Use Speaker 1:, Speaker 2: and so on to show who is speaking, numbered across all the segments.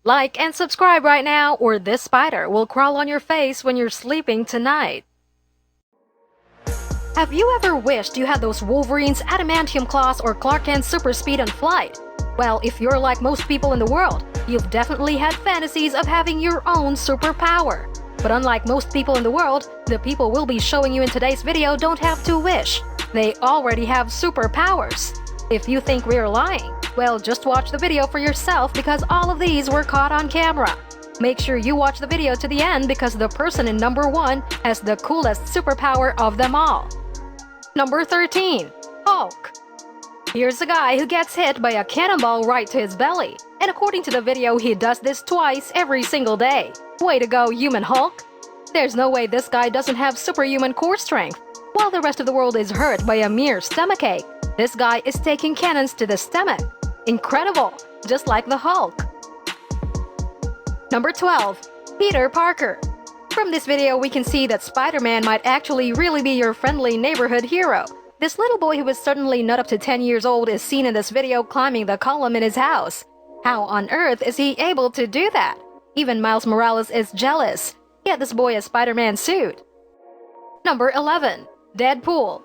Speaker 1: Like and subscribe right now, or this spider will crawl on your face when you're sleeping tonight. Have you ever wished you had those Wolverine's adamantium claws or Clark Kent's super speed and flight? Well, if you're like most people in the world, you've definitely had fantasies of having your own superpower. But unlike most people in the world, the people we'll be showing you in today's video don't have to wish. They already have superpowers. If you think we're lying, well, just watch the video for yourself because all of these were caught on camera. Make sure you watch the video to the end because the person in number 1 has the coolest superpower of them all. Number 13. Hulk. Here's a guy who gets hit by a cannonball right to his belly. And according to the video, he does this twice every single day. Way to go, human Hulk! There's no way this guy doesn't have superhuman core strength. While the rest of the world is hurt by a mere stomachache, this guy is taking cannons to the stomach. Incredible! Just like the Hulk. Number 12. Peter Parker. From this video, we can see that Spider-Man might actually really be your friendly neighborhood hero. This little boy who is certainly not up to 10 years old is seen in this video climbing the column in his house. How on earth is he able to do that? Even Miles Morales is jealous. Get this boy a Spider-Man suit. Number 11. Deadpool.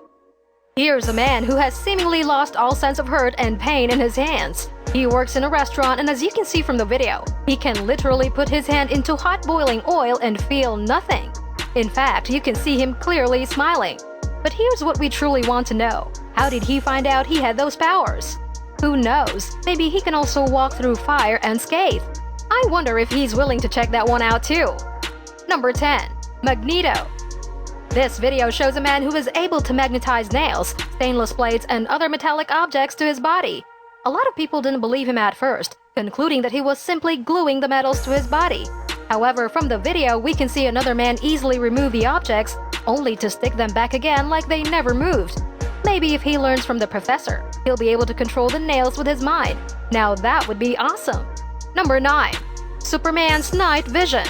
Speaker 1: Here's a man who has seemingly lost all sense of hurt and pain in his hands. He works in a restaurant, and as you can see from the video, he can literally put his hand into hot boiling oil and feel nothing. In fact, you can see him clearly smiling. But here's what we truly want to know. How did he find out he had those powers? Who knows? Maybe he can also walk through fire unscathed. I wonder if he's willing to check that one out too. Number 10. Magneto. This video shows a man who is able to magnetize nails, stainless plates, and other metallic objects to his body. A lot of people didn't believe him at first, concluding that he was simply gluing the metals to his body. However, from the video, we can see another man easily remove the objects, only to stick them back again like they never moved. Maybe if he learns from the professor, he'll be able to control the nails with his mind. Now that would be awesome. Number 9. Superman's night vision.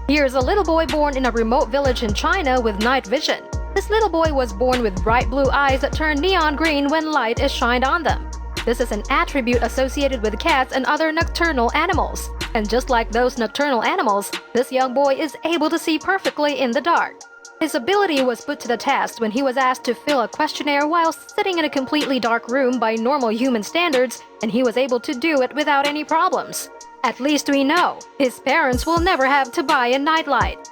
Speaker 1: Here's a little boy born in a remote village in China with night vision. This little boy was born with bright blue eyes that turn neon green when light is shined on them. This is an attribute associated with cats and other nocturnal animals. And just like those nocturnal animals, this young boy is able to see perfectly in the dark. His ability was put to the test when he was asked to fill a questionnaire while sitting in a completely dark room by normal human standards, and he was able to do it without any problems. At least we know his parents will never have to buy a nightlight.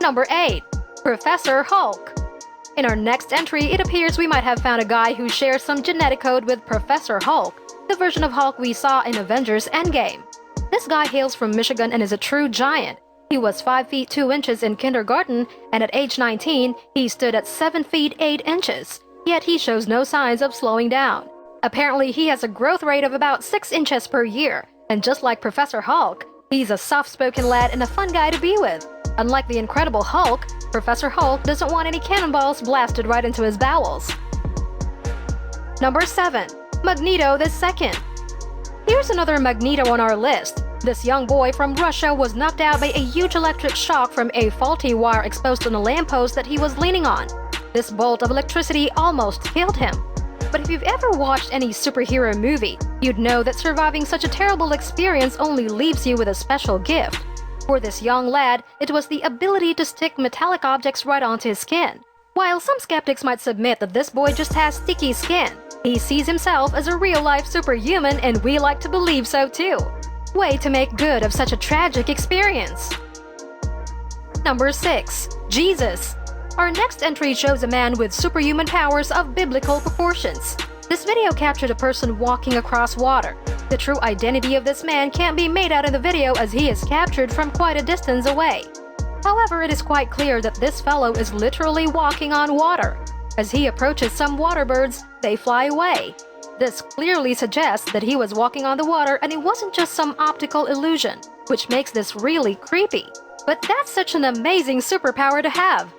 Speaker 1: Number 8. Professor Hulk. In our next entry, it appears we might have found a guy who shares some genetic code with Professor Hulk, the version of Hulk we saw in Avengers Endgame. This guy hails from Michigan and is a true giant. He was 5 feet 2 inches in kindergarten, and at age 19, he stood at 7 feet 8 inches. Yet he shows no signs of slowing down. Apparently, he has a growth rate of about 6 inches per year, and just like Professor Hulk, he's a soft-spoken lad and a fun guy to be with. Unlike the Incredible Hulk, Professor Hulk doesn't want any cannonballs blasted right into his bowels. Number 7. Magneto II. Here's another Magneto on our list. This young boy from Russia was knocked out by a huge electric shock from a faulty wire exposed on a lamppost that he was leaning on. This bolt of electricity almost killed him. But if you've ever watched any superhero movie, you'd know that surviving such a terrible experience only leaves you with a special gift. For this young lad, it was the ability to stick metallic objects right onto his skin. While some skeptics might submit that this boy just has sticky skin, he sees himself as a real-life superhuman, and we like to believe so too. Way to make good of such a tragic experience. Number 6. Jesus. Our next entry shows a man with superhuman powers of biblical proportions. This video captured a person walking across water. The true identity of this man can't be made out in the video as he is captured from quite a distance away. However, it is quite clear that this fellow is literally walking on water. As he approaches some water birds, they fly away. This clearly suggests that he was walking on the water and it wasn't just some optical illusion, which makes this really creepy. But that's such an amazing superpower to have.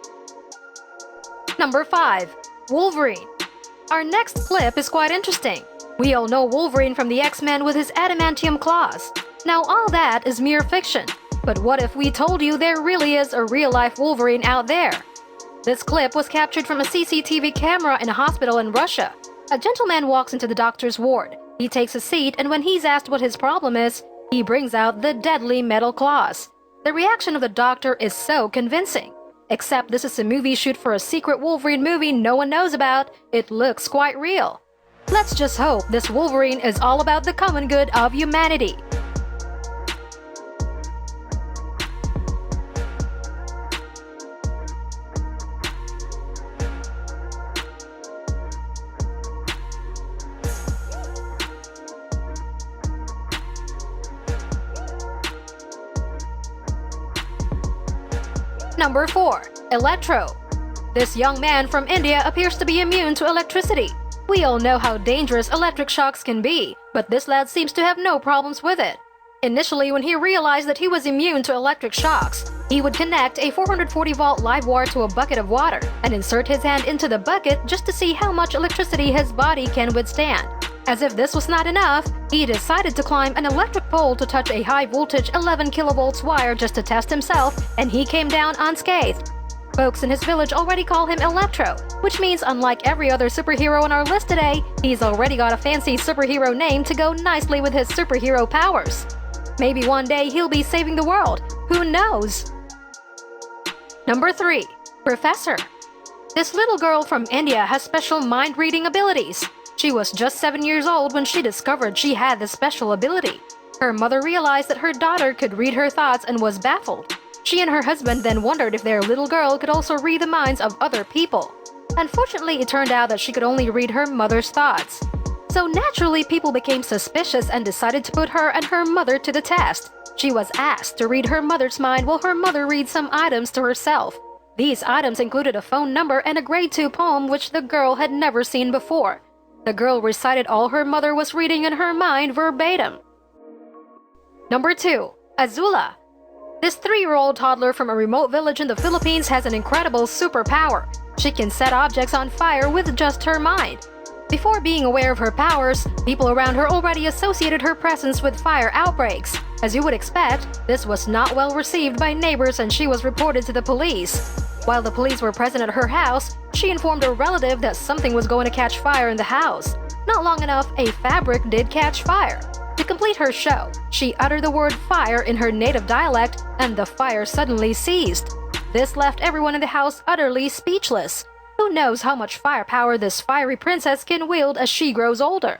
Speaker 1: Number 5. Wolverine. Our next clip is quite interesting. We all know Wolverine from the X-Men with his adamantium claws. Now all that is mere fiction. But what if we told you there really is a real-life Wolverine out there? This clip was captured from a CCTV camera in a hospital in Russia. A gentleman walks into the doctor's ward. He takes a seat, and when he's asked what his problem is, he brings out the deadly metal claws. The reaction of the doctor is so convincing. Except this is a movie shoot for a secret Wolverine movie no one knows about. It looks quite real. Let's just hope this Wolverine is all about the common good of humanity. Number 4. Electro. This young man from India appears to be immune to electricity. We all know how dangerous electric shocks can be, but this lad seems to have no problems with it. Initially, when he realized that he was immune to electric shocks, he would connect a 440-volt live wire to a bucket of water and insert his hand into the bucket just to see how much electricity his body can withstand. As if this was not enough, he decided to climb an electric pole to touch a high-voltage 11 kilovolts wire just to test himself, and he came down unscathed. Folks in his village already call him Electro, which means unlike every other superhero on our list today, he's already got a fancy superhero name to go nicely with his superhero powers. Maybe one day he'll be saving the world, who knows? Number 3. Professor. This little girl from India has special mind-reading abilities. She was just 7 years old when she discovered she had this special ability. Her mother realized that her daughter could read her thoughts and was baffled. She and her husband then wondered if their little girl could also read the minds of other people. Unfortunately, it turned out that she could only read her mother's thoughts. So naturally, people became suspicious and decided to put her and her mother to the test. She was asked to read her mother's mind while her mother read some items to herself. These items included a phone number and a grade 2 poem which the girl had never seen before. The girl recited all her mother was reading in her mind verbatim. Number 2. Azula. This 3-year-old toddler from a remote village in the Philippines has an incredible superpower. She can set objects on fire with just her mind. Before being aware of her powers, people around her already associated her presence with fire outbreaks. As you would expect, this was not well received by neighbors and she was reported to the police. While the police were present at her house, she informed a relative that something was going to catch fire in the house. Not long enough, a fabric did catch fire. To complete her show, she uttered the word fire in her native dialect and the fire suddenly ceased. This left everyone in the house utterly speechless. Who knows how much firepower this fiery princess can wield as she grows older?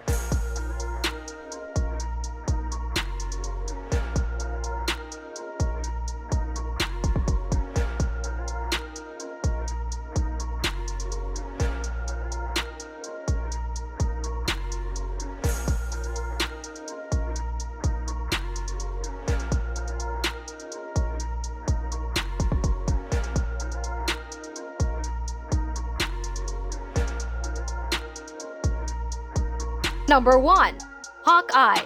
Speaker 1: Number 1. Hawkeye.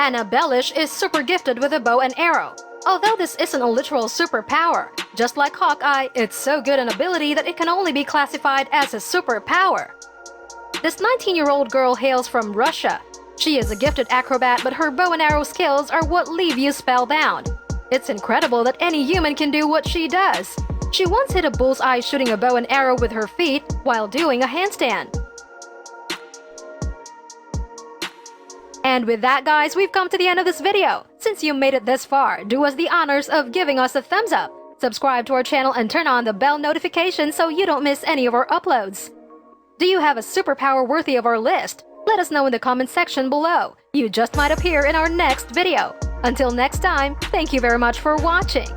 Speaker 1: Anna Bellish is super gifted with a bow and arrow. Although this isn't a literal superpower, just like Hawkeye, it's so good an ability that it can only be classified as a superpower. This 19-year-old girl hails from Russia. She is a gifted acrobat, but her bow and arrow skills are what leave you spellbound. It's incredible that any human can do what she does. She once hit a bullseye shooting a bow and arrow with her feet while doing a handstand. And with that, guys, we've come to the end of this video. Since you made it this far, do us the honors of giving us a thumbs up, subscribe to our channel, and turn on the bell notification so you don't miss any of our uploads. Do you have a superpower worthy of our list? Let us know in the comment section below. You just might appear in our next video. Until next time, thank you very much for watching.